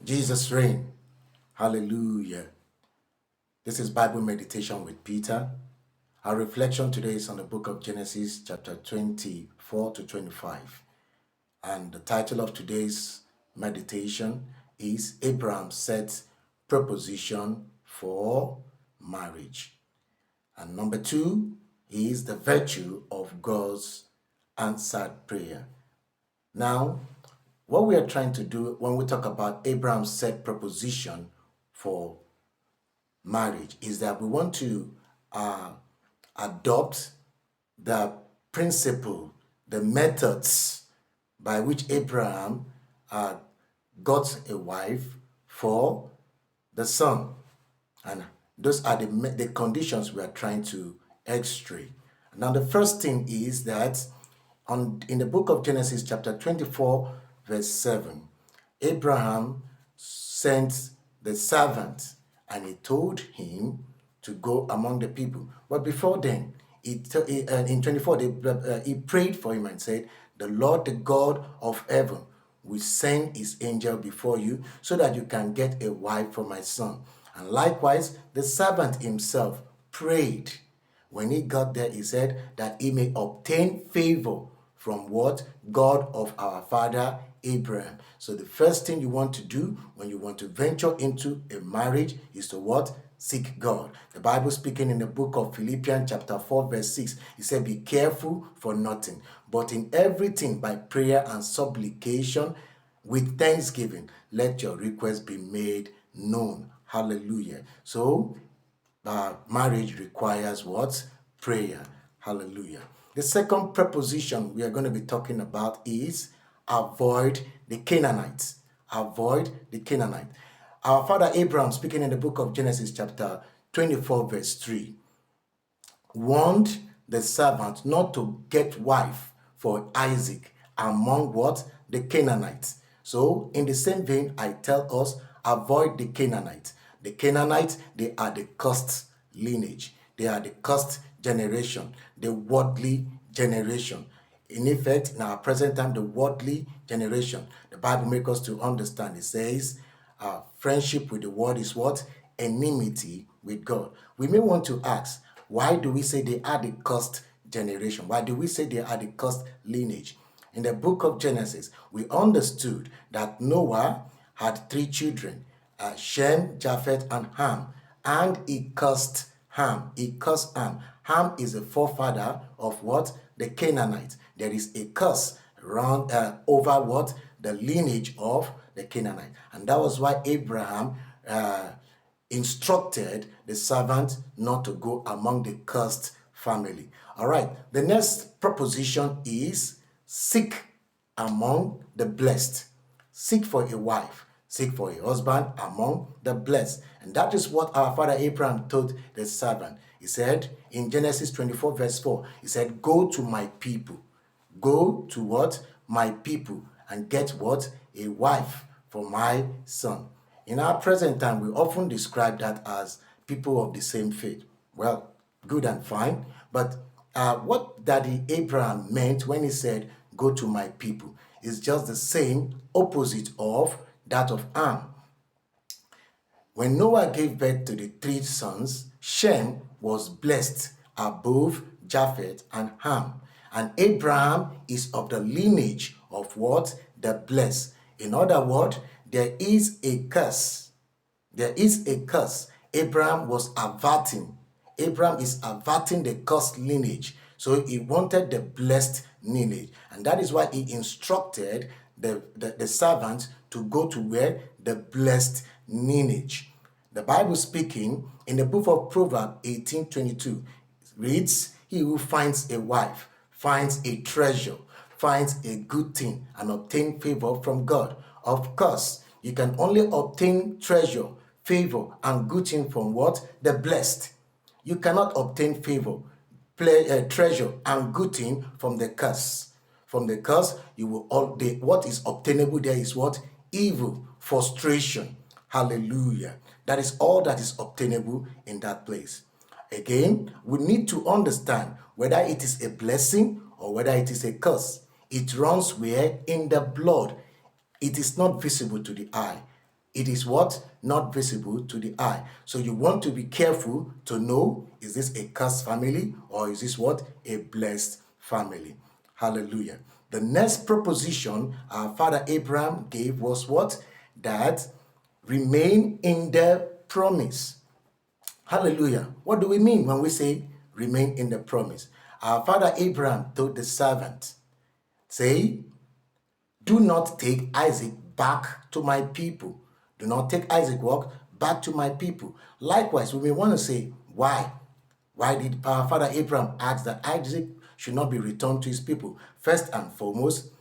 Jesus reign. Hallelujah. This is Bible Meditation with Peter. Our reflection today is on the book of Genesis, chapter 24 to 25. And the title of today's meditation is Abraham sets proposition for marriage. And number 2 is the virtue of God's answered prayer. Now, what we are trying to do when we talk about Abraham's set proposition for marriage is that we want to adopt the principle, the methods by which Abraham got a wife for the son. And those are the conditions we are trying to x-ray. Now, the first thing is that in the book of Genesis, chapter 24, verse 7, Abraham sent the servant and he told him to go among the people. But before then, in 24, he prayed for him and said, "The Lord, the God of heaven, will send his angel before you so that you can get a wife for my son." And likewise, the servant himself prayed. When he got there, he said that he may obtain favor from what? God of our father Abraham. So the first thing you want to do when you want to venture into a marriage is to what? Seek God. The Bible speaking in the book of Philippians chapter 4 verse 6, it said, "Be careful for nothing, but in everything by prayer and supplication with thanksgiving, let your requests be made known." Hallelujah. So marriage requires what? Prayer. Hallelujah. The second preposition we are going to be talking about is avoid the Canaanites. Avoid the Canaanites. Our father Abraham, speaking in the book of Genesis chapter 24 verse 3, warned the servant not to get wife for Isaac among what? The Canaanites. So in the same vein, I tell us, avoid the Canaanites. The Canaanites, they are the cursed lineage. They are the cursed generation, the worldly generation. In effect, in our present time, the worldly generation. The Bible makes us to understand. It says, friendship with the world is what? Enmity with God. We may want to ask, why do we say they are the cursed generation? Why do we say they are the cursed lineage? In the book of Genesis, we understood that Noah had 3 children, Shem, Japheth, and Ham, and he cursed Ham. He cursed Ham. Ham is a forefather of what? The Canaanites. There is a curse around over what? The lineage of the Canaanite. And that was why Abraham instructed the servant not to go among the cursed family. All right. The next proposition is seek among the blessed. Seek for a wife. Seek for a husband among the blessed. And that is what our father Abraham told the servant. He said in Genesis 24 verse 4, he said, "Go to my people." Go to what? My people, and get what? A wife for my son. In our present time, we often describe that as people of the same faith. Well, good and fine, but what Daddy Abraham meant when he said, "Go to my people," is just the same opposite of that of Ham. When Noah gave birth to the 3 sons, Shem was blessed above Japheth and Ham. And Abraham is of the lineage of what? The blessed. In other words, there is a curse. There is a curse. Abraham was averting. Abraham is averting the cursed lineage. So he wanted the blessed lineage. And that is why he instructed the servant to go to where? The blessed lineage. The Bible speaking in the book of Proverbs 18:22 reads, "He who finds a wife finds a treasure, finds a good thing, and obtain favor from God." Of course, you can only obtain treasure, favor, and good thing from what? The blessed. You cannot obtain favor, treasure, and good thing from the curse. From the curse, you will what is obtainable there is what? Evil, frustration. Hallelujah. That is all that is obtainable in that place. Again, we need to understand whether it is a blessing or whether it is a curse. It runs where? In the blood. It is not visible to the eye. It is what? Not visible to the eye. So you want to be careful to know, is this a cursed family or is this what? A blessed family. Hallelujah. The next proposition our father Abraham gave was what? That remain in the promise. Hallelujah. What do we mean when we say remain in the promise? Our father Abraham told the servant, say, do not take Isaac back to my people. Do not take Isaac back to my people. Likewise, we may want to say, why? Why did our father Abraham ask that Isaac should not be returned to his people? First and foremost,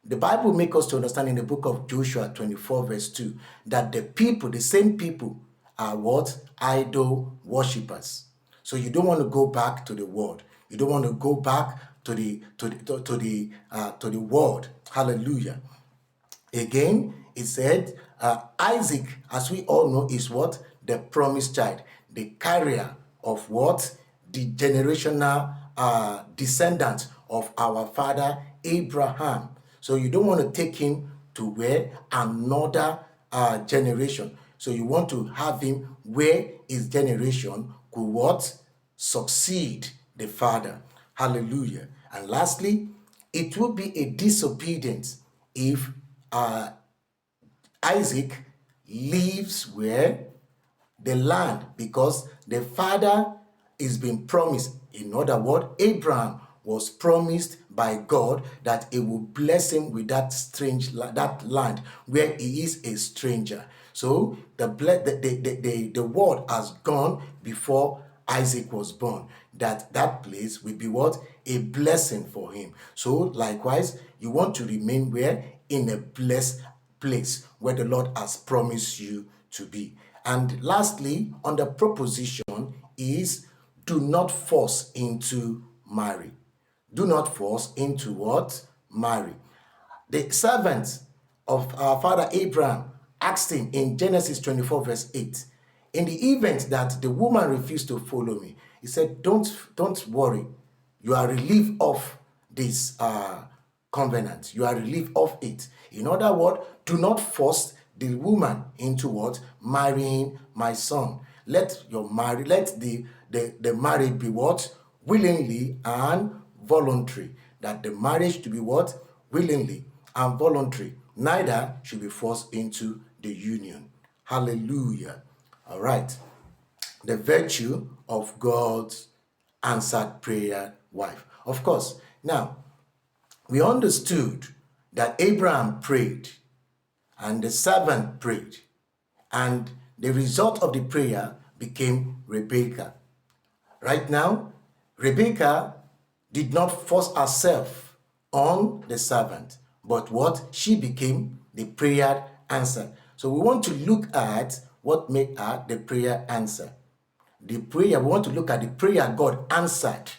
the Bible makes us to understand in the book of Joshua 24 verse 2 that the people, the same people, are what? Idol worshippers. So you don't want to go back to the world. You don't want to go back to the world. Hallelujah. Again, it said Isaac, as we all know, is what? The promised child, the carrier of what? The generational descendant of our father Abraham. So you don't want to take him to where? Another generation. So you want to have him where his generation could what? Succeed the father. Hallelujah. And lastly, it will be a disobedience if Isaac lives where? The land, because the father is being promised. In other words, Abraham was promised by God that he will bless him with that land where he is a stranger. So the word has gone before Isaac was born, that place will be what? A blessing for him. So likewise, you want to remain where? In a blessed place where the Lord has promised you to be. And lastly, on the proposition is do not force into marry. Do not force into what? Marry. The servants of our father Abraham asked him in Genesis 24 verse 8, in the event that the woman refused to follow me, he said, don't worry. You are relieved of this covenant. You are relieved of it. In other words, do not force the woman into what? Marrying my son. Let the marriage be what? Willingly and voluntary. That the marriage to be what? Willingly and voluntary. Neither should be forced into the union. Hallelujah. All right. The virtue of God's answered prayer wife. Of course, now we understood that Abraham prayed and the servant prayed, and the result of the prayer became Rebekah. Right now, Rebekah did not force herself on the servant, but what? She became the prayer answer. So we want to look at what made her the prayer answer. We want to look at the prayer God answered.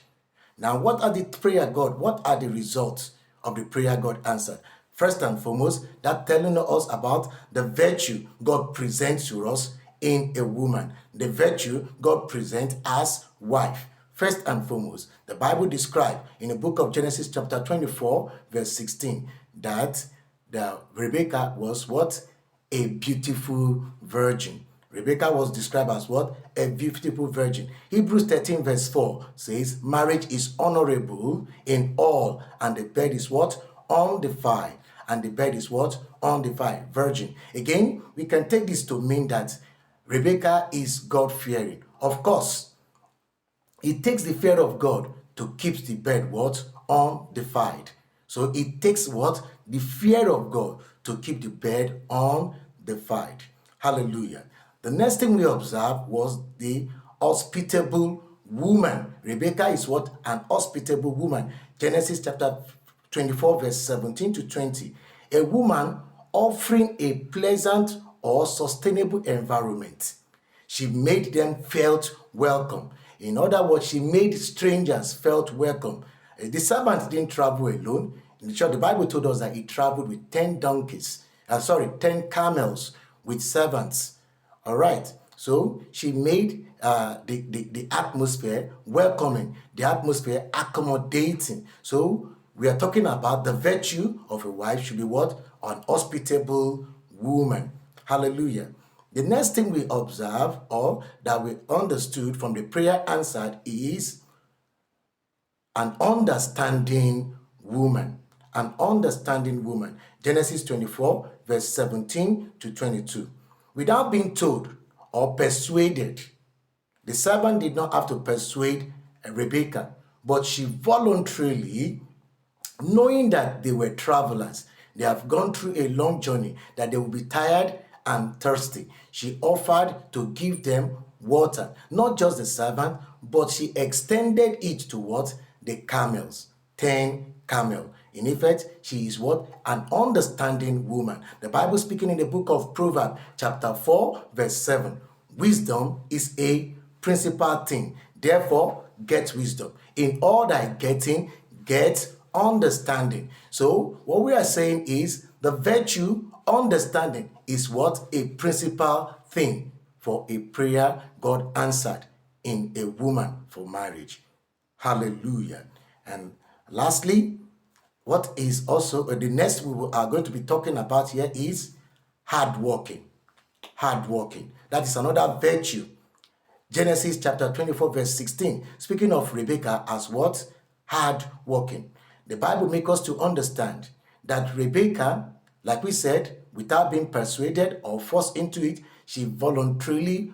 Now, what are the results of the prayer God answered? First and foremost, that telling us about the virtue God presents to us in a woman. The virtue God presents as wife. First and foremost, the Bible described in the book of Genesis chapter 24, verse 16, that Rebekah was what? A beautiful virgin. Rebekah was described as what? A beautiful virgin. Hebrews 13 verse 4 says, marriage is honorable in all, and the bed is what? Undefiled. And the bed is what? Undefiled. Virgin. Again, we can take this to mean that Rebekah is God-fearing. Of course, it takes the fear of God to keep the bed what? Undefiled. So it takes what? The fear of God to keep the bed undefiled. Hallelujah. The next thing we observed was the hospitable woman. Rebekah is what? An hospitable woman. Genesis chapter 24 verse 17 to 20. A woman offering a pleasant or sustainable environment. She made them felt welcome. In other words, she made strangers felt welcome. The servant didn't travel alone. In the church, the Bible told us that he traveled with 10 camels with servants. All right. So she made the atmosphere welcoming, the atmosphere accommodating. So we are talking about the virtue of a wife should be what? An hospitable woman. Hallelujah. The next thing we observe or that we understood from the prayer answered is an understanding woman. An understanding woman. Genesis 24, verse 17 to 22. Without being told or persuaded, the servant did not have to persuade Rebekah, but she voluntarily, knowing that they were travelers, they have gone through a long journey, that they will be tired and thirsty, she offered to give them water. Not just the servant, but she extended it to what? The camels. 10 camel. In effect, she is what? An understanding woman. The Bible speaking in the book of Proverbs, chapter 4, verse 7. Wisdom is a principal thing. Therefore, get wisdom. In all thy getting, get understanding. So, what we are saying is the virtue, understanding, is what? A principal thing for a prayer God answered in a woman for marriage. Hallelujah. And lastly, what is also the next we are going to be talking about here is hardworking. Hardworking. That is another virtue. Genesis chapter 24, verse 16. Speaking of Rebekah as what? Hardworking. The Bible makes us to understand that Rebekah, like we said, without being persuaded or forced into it, she voluntarily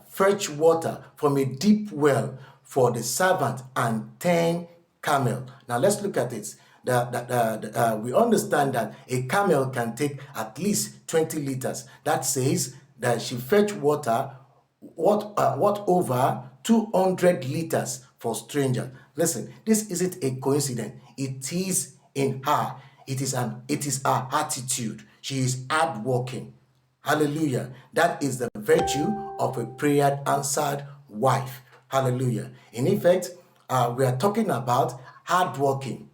fetched water from a deep well for the servant and 10 camel. Now let's look at it. We understand that a camel can take at least 20 liters. That says that she fetched water what over 200 liters for strangers. Listen, this isn't a coincidence. It is in her. It is her attitude. She is hardworking. Hallelujah. That is the virtue of a prayer answered wife. Hallelujah. In effect, we are talking about hardworking,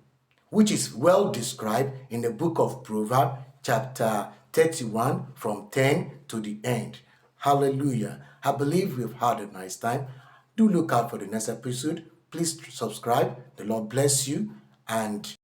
which is well described in the book of Proverbs, chapter 31, from 10 to the end. Hallelujah. I believe we've had a nice time. Do look out for the next episode. Please subscribe. The Lord bless you. And